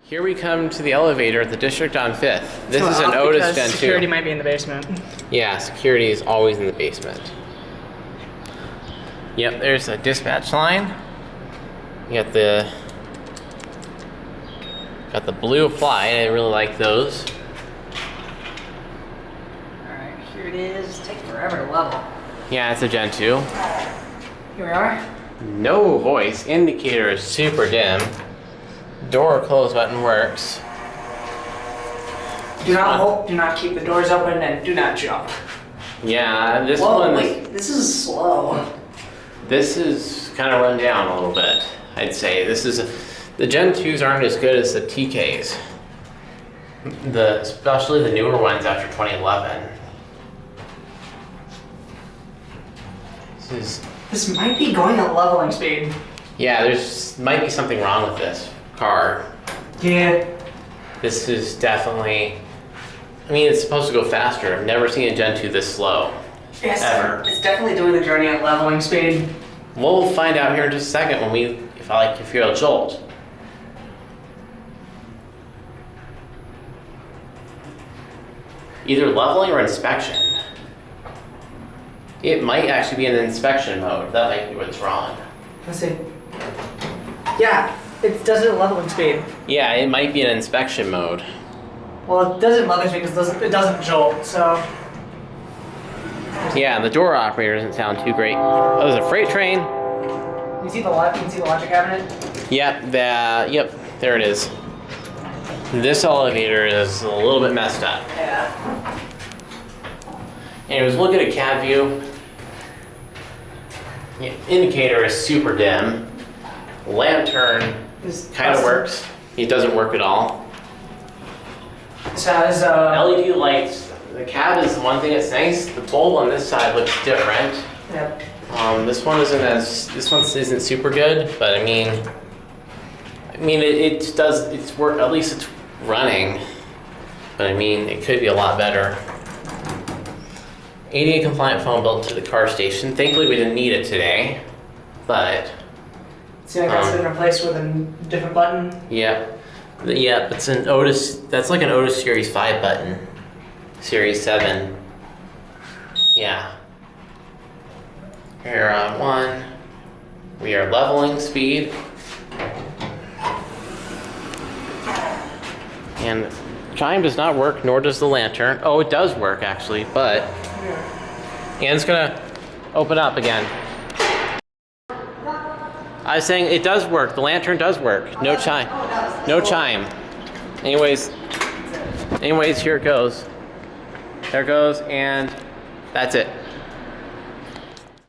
Here we come to the elevator at the district on 5th. This is an Otis Gen2. Security might be in the basement. Yeah, security is always in the basement. Yep, there's a dispatch line. You got the blue apply. I really like those. Alright, here it is. Take forever to level. Yeah, it's a Gen2. Here we are. No voice. Indicator is super dim. Door close button works. Do not keep the doors open, and do not jump. Yeah, this Whoa, one. wait, this is slow. This is kind of run down a little bit, I'd say. The Gen 2s aren't as good as the TKs. Especially the newer ones after 2011. This might be going at leveling speed. Yeah, might be something wrong with this car. Yeah. This is definitely, I mean, it's supposed to go faster. I've never seen a Gen 2 this slow. Yes, ever. It's definitely doing the journey at leveling speed. We'll find out here in just a second if I feel a jolt. Either leveling or inspection. It might actually be in inspection mode. That might be what's wrong. Let's see. Yeah, it does it at leveling speed. Yeah, it might be in inspection mode. Well, it doesn't leveling speed because it doesn't jolt, so. Yeah, the door operator doesn't sound too great. Oh, there's a freight train. You can see the logic cabinet? Yep, there it is. This elevator is a little bit messed up. Yeah. Anyways, look at a cab view. The indicator is super dim. Lantern kind of works. It doesn't work at all. This has LED lights. The cab is one thing that's nice. The bulb on this side looks different. Yep. This one isn't super good, but I mean it's work. At least it's running. But I mean, it could be a lot better. ADA compliant phone built to the car station. Thankfully, we didn't need it today, but. See, like that's been replaced with a different button. Yeah, it's an Otis. That's like an Otis Series 5 button. Series 7. Yeah. Here on 1. We are leveling speed. And chime does not work, nor does the lantern. Oh, it does work actually, but. And it's gonna open up again. I was saying it does work. The lantern does work. No chime. No chime. Anyways, here it goes. There it goes, and that's it.